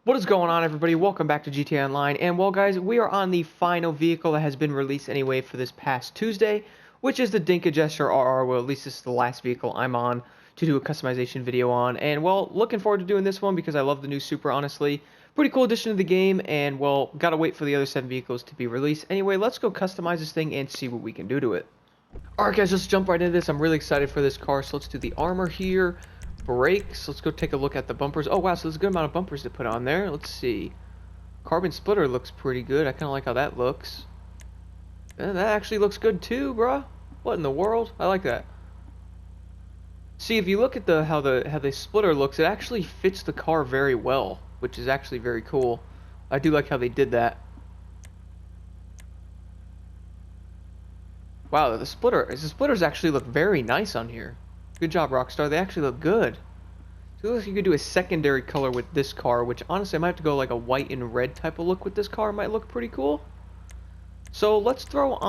What is going on, everybody? Welcome back to GTA Online. And well, guys, we are on the final vehicle that has been released anyway for this past Tuesday, which is the Dinka Jester RR. Well, at least this is the last vehicle I'm on to do a customization video on. And well, looking forward to doing this one because I love the new Supra, honestly. Pretty cool addition to the game, and well, gotta wait for the other 7 vehicles to be released. Anyway, let's go customize this thing and see what we can do to it. Alright, guys, let's jump right into this. I'm really excited for this car, so let's do the armor here. Brakes. Let's go take a look at the bumpers. Oh wow, so there's a good amount of bumpers to put on there. Let's see. Carbon splitter looks pretty good. I kind of like how that looks. And that actually looks good too, bruh. What in the world? I like that. See, if you look at how the splitter looks, it actually fits the car very well, which is actually very cool. I do like how they did that. Wow, the splitters actually look very nice on here. Good job, Rockstar. They actually look good. So it looks like you could do a secondary color with this car, which honestly I might have to go like a white and red type of look with this car. It might look pretty cool. So let's throw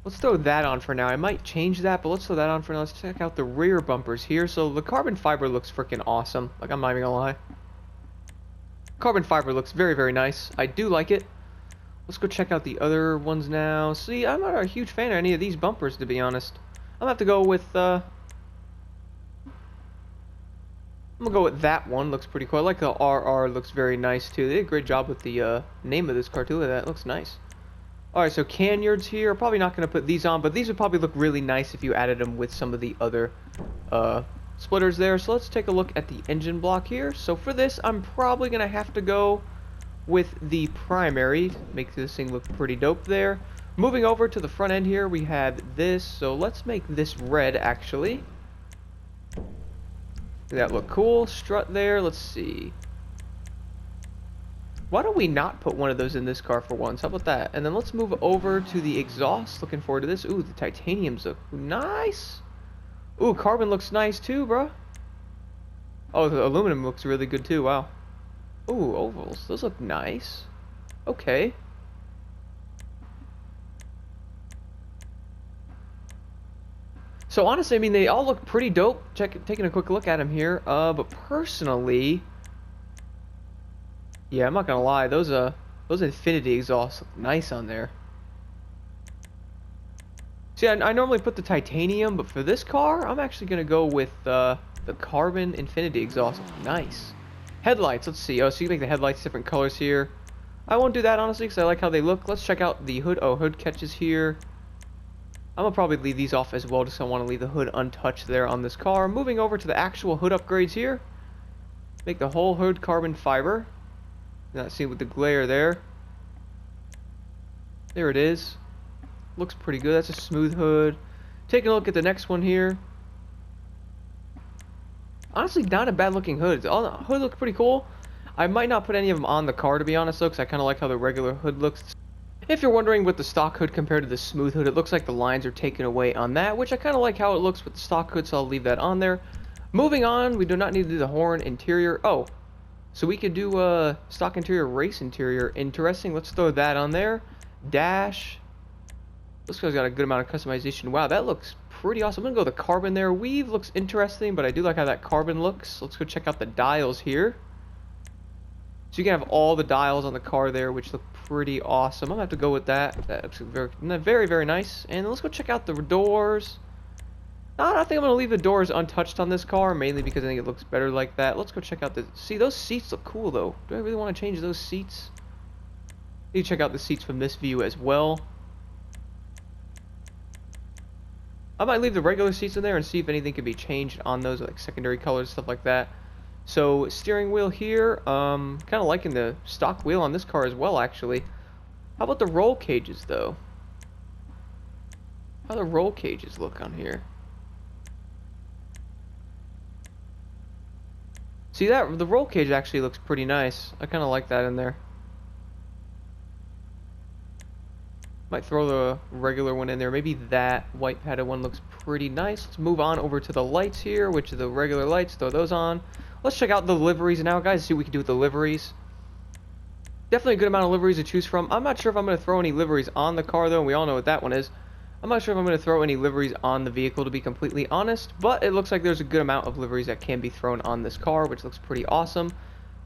that on for now. I might change that, but let's throw that on for now. Let's check out the rear bumpers here. So the carbon fiber looks freaking awesome. Like, I'm not even gonna lie. Carbon fiber looks very, very nice. I do like it. Let's go check out the other ones now. See, I'm not a huge fan of any of these bumpers, to be honest. I'm gonna have to go with I'm gonna go with that one. Looks pretty cool. I like the RR. Looks very nice too. They did a great job with the name of this car too. Look at that. It looks nice. Alright, so canyards here. Probably not gonna put these on, but these would probably look really nice if you added them with some of the other splitters there. So let's take a look at the engine block here. So for this, I'm probably gonna have to go with the primary. Make this thing look pretty dope there. Moving over to the front end here, we have this, so let's make this red, actually. That look cool. Strut there, let's see. Why don't we not put one of those in this car for once? How about that? And then let's move over to the exhaust. Looking forward to this. Ooh, the titaniums look nice. Ooh, carbon looks nice too, bro. Oh, the aluminum looks really good too, wow. Ooh, ovals, those look nice. Okay. So honestly, I mean, they all look pretty dope. Taking a quick look at them here. But personally, yeah, I'm not gonna lie. Those infinity exhausts look nice on there. See, I normally put the titanium, but for this car, I'm actually gonna go with the carbon infinity exhaust. Nice. Headlights. Let's see. Oh, so you can make the headlights different colors here. I won't do that honestly because I like how they look. Let's check out the hood. Oh, hood catches here. I'm gonna probably leave these off as well, just so I want to leave the hood untouched there on this car. Moving over to the actual hood upgrades here. Make the whole hood carbon fiber. Not seen with the glare there. There it is. Looks pretty good. That's a smooth hood. Taking a look at the next one here. Honestly, not a bad looking hood. All the hood looks pretty cool. I might not put any of them on the car, to be honest, though, because I kind of like how the regular hood looks. If you're wondering with the stock hood compared to the smooth hood, it looks like the lines are taken away on that, which I kind of like how it looks with the stock hood, so I'll leave that on there. Moving on, we do not need to do the horn interior. Oh, so we could do stock interior, race interior. Interesting. Let's throw that on there. Dash. This guy's got a good amount of customization. Wow, that looks pretty awesome. I'm going to go the carbon there. Weave looks interesting, but I do like how that carbon looks. Let's go check out the dials here. So you can have all the dials on the car there, which look pretty awesome. I'm gonna have to go with that. That's very, very, very nice. And let's go check out the doors. I think I'm gonna leave the doors untouched on this car, mainly because I think it looks better like that. Let's go check out the. See, those seats look cool though. Do I really want to change those seats? Need to check out the seats from this view as well. I might leave the regular seats in there and see if anything can be changed on those, like secondary colors, stuff like that. So steering wheel here, kind of liking the stock wheel on this car as well, actually. How about the roll cages though? How do the roll cages look on here? See that the roll cage actually looks pretty nice. I kind of like that in there. Might throw the regular one in there. Maybe that white padded one looks pretty nice. Let's move on over to the lights here, which are the regular lights. Throw those on. Let's check out the liveries now, guys. See what we can do with the liveries. Definitely a good amount of liveries to choose from. I'm not sure if I'm going to throw any liveries on the car, though. And we all know what that one is. I'm not sure if I'm going to throw any liveries on the vehicle, to be completely honest, but it looks like there's a good amount of liveries that can be thrown on this car, which looks pretty awesome.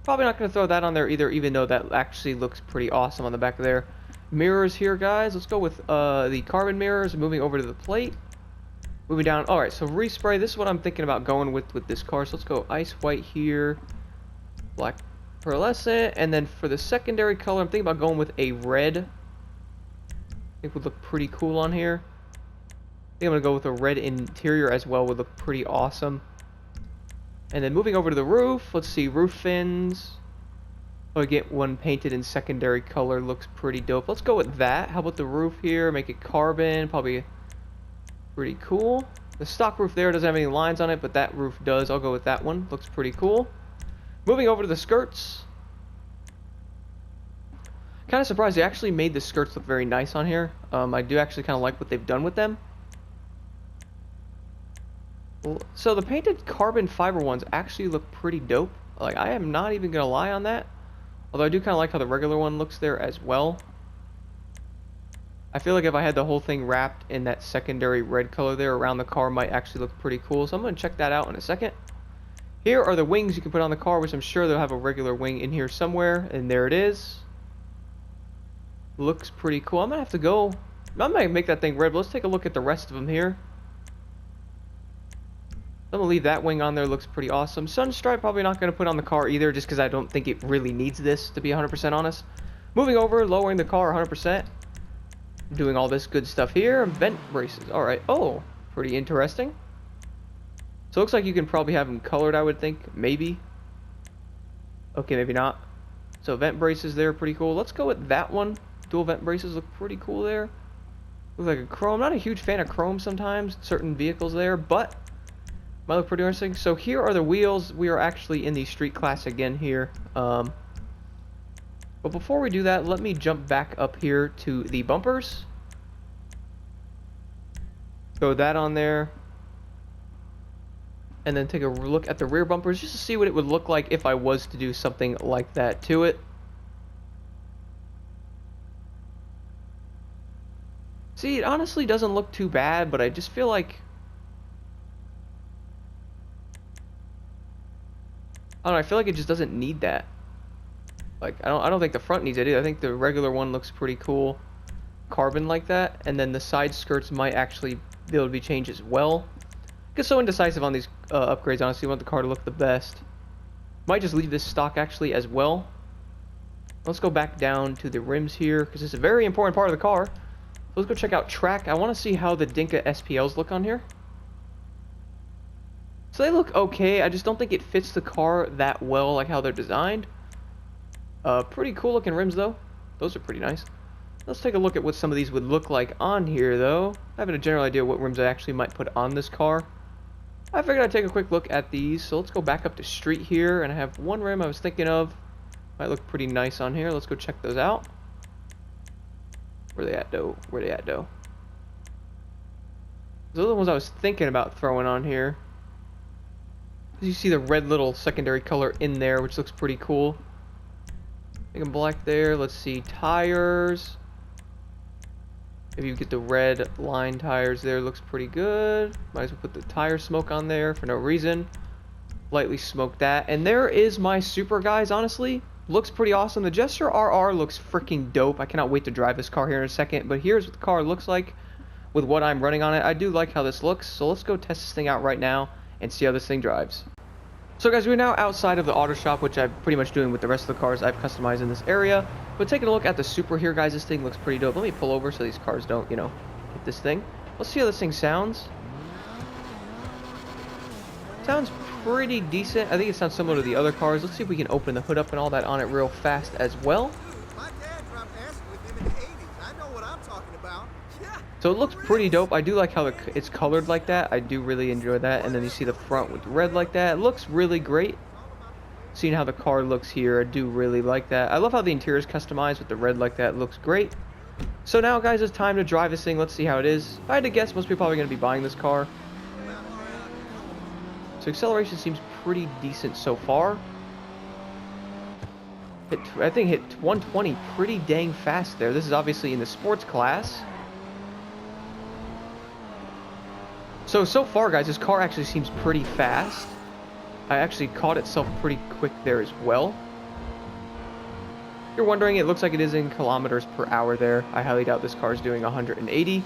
Probably not going to throw that on there either, even though that actually looks pretty awesome on the back of there. Mirrors here, guys. Let's go with the carbon mirrors, moving over to the plate. Moving down. Alright, so respray. This is what I'm thinking about going with this car. So let's go ice white here. Black pearlescent. And then for the secondary color, I'm thinking about going with a red. I think would look pretty cool on here. I think I'm going to go with a red interior as well. Would look pretty awesome. And then moving over to the roof. Let's see. Roof fins. Oh, I get one painted in secondary color. Looks pretty dope. Let's go with that. How about the roof here? Make it carbon. Probably pretty cool. The stock roof there doesn't have any lines on it, but that roof does. I'll go with that one. Looks pretty cool. Moving over to the skirts. Kind of surprised they actually made the skirts look very nice on here. I do actually kind of like what they've done with them. So the painted carbon fiber ones actually look pretty dope. Like, I am not even gonna lie on that. Although I do kind of like how the regular one looks there as well. I feel like if I had the whole thing wrapped in that secondary red color there around the car, might actually look pretty cool. So I'm gonna check that out in a second. Here are the wings you can put on the car, which I'm sure they'll have a regular wing in here somewhere. And there it is. Looks pretty cool. I'm gonna have to go. I might make that thing red, but let's take a look at the rest of them here. I'm gonna leave that wing on there. Looks pretty awesome. Sunstripe probably not gonna put on the car either, just because I don't think it really needs this, to be 100% honest. Moving over, lowering the car 100%. Doing all this good stuff here. Vent braces. All right. Oh, pretty interesting. So it looks like you can probably have them colored, I would think. Maybe. Okay, maybe not. So vent braces there, pretty cool. Let's go with that one. Dual vent braces look pretty cool there. Looks like a chrome. Not a huge fan of chrome sometimes, certain vehicles there, but might look pretty interesting. So here are the wheels. We are actually in the street class again here. But before we do that, let me jump back up here to the bumpers. Throw that on there. And then take a look at the rear bumpers just to see what it would look like if I was to do something like that to it. See, it honestly doesn't look too bad, but I just feel like, I don't know, I feel like it just doesn't need that. Like, I don't think the front needs it either. I think the regular one looks pretty cool. Carbon like that. And then the side skirts might actually be able to be changed as well. Get so indecisive on these upgrades, honestly. I want the car to look the best. Might just leave this stock actually as well. Let's go back down to the rims here, because it's a very important part of the car. Let's go check out track. I want to see how the Dinka SPLs look on here. So they look okay. I just don't think it fits the car that well, like how they're designed. Pretty cool looking rims though. Those are pretty nice. Let's take a look at what some of these would look like on here though. Having a general idea what rims I actually might put on this car. I figured I'd take a quick look at these. So let's go back up to street here, and I have one rim I was thinking of. Might look pretty nice on here. Let's go check those out. Where they at though? Where they at though? Those are the ones I was thinking about throwing on here. You see the red little secondary color in there, which looks pretty cool. Make them black there. Let's see, tires. If you get the red line tires there, looks pretty good. Might as well put the tire smoke on there for no reason. Lightly smoke that. And there is my Supra, guys, honestly. Looks pretty awesome. The Jester RR looks freaking dope. I cannot wait to drive this car here in a second. But here's what the car looks like with what I'm running on it. I do like how this looks. So let's go test this thing out right now and see how this thing drives. So guys, we're now outside of the auto shop, which I'm pretty much doing with the rest of the cars I've customized in this area. But taking a look at the Supra here, guys, this thing looks pretty dope. Let me pull over so these cars don't, you know, hit this thing. Let's see how this thing sounds. Sounds pretty decent. I think it sounds similar to the other cars. Let's see if we can open the hood up and all that on it real fast as well. My dad dropped acid with him in the 80s. I know what I'm talking about. Yeah. So it looks pretty dope. I do like how it's colored like that. I do really enjoy that. And then you see the front with red like that. It looks really great. Seeing how the car looks here, I do really like that. I love how the interior is customized with the red like that. It looks great. So now, guys, it's time to drive this thing. Let's see how it is. If I had to guess, most people are probably going to be buying this car. So acceleration seems pretty decent so far. I think hit 120 pretty dang fast there. This is obviously in the sports class. So far, guys, this car actually seems pretty fast. I actually caught itself pretty quick there as well. If you're wondering, it looks like it is in kilometers per hour there. I highly doubt this car is doing 180.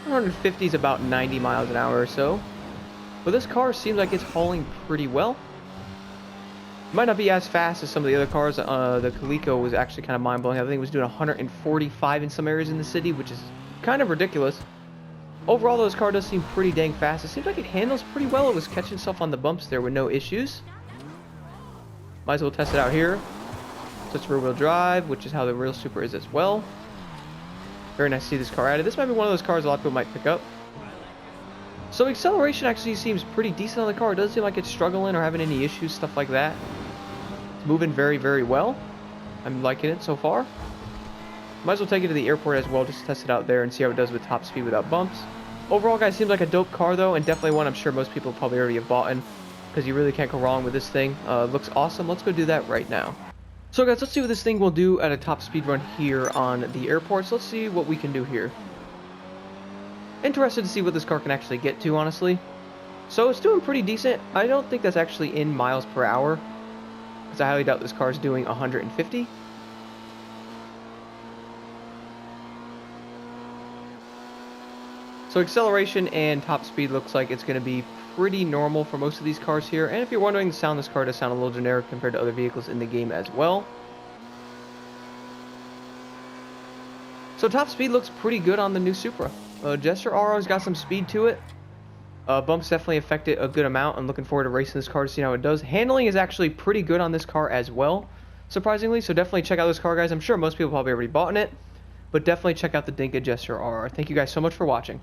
150 is about 90 miles an hour or so. But this car seems like it's hauling pretty well. It might not be as fast as some of the other cars. The Coleco was actually kind of mind-blowing. I think it was doing 145 in some areas in the city, which is kind of ridiculous. Overall, though, this car does seem pretty dang fast. It seems like it handles pretty well. It was catching itself on the bumps there with no issues. Might as well test it out here. So it's rear-wheel drive, which is how the real Supra is as well. Very nice to see this car added. This might be one of those cars a lot of people might pick up. So acceleration actually seems pretty decent on the car. It doesn't seem like it's struggling or having any issues, stuff like that. It's moving very, very well. I'm liking it so far. Might as well take it to the airport as well, just to test it out there and see how it does with top speed without bumps. Overall, guys, seems like a dope car though, and definitely one I'm sure most people probably already have bought in, because you really can't go wrong with this thing. Looks awesome. Let's go do that right now. So guys, let's see what this thing will do at a top speed run here on the airport. So let's see what we can do here. Interested to see what this car can actually get to, honestly. So it's doing pretty decent. I don't think that's actually in miles per hour, because I highly doubt this car is doing 150. So acceleration and top speed looks like it's going to be pretty normal for most of these cars here. And if you're wondering, the sound of this car does sound a little generic compared to other vehicles in the game as well. So top speed looks pretty good on the new Supra. Jester RR's got some speed to it. Bumps definitely affect it a good amount. I'm looking forward to racing this car to see how it does. Handling is actually pretty good on this car as well, surprisingly. So definitely check out this car, guys. I'm sure most people probably already bought in it, but definitely check out the Dinka Jester RR. Thank you guys so much for watching.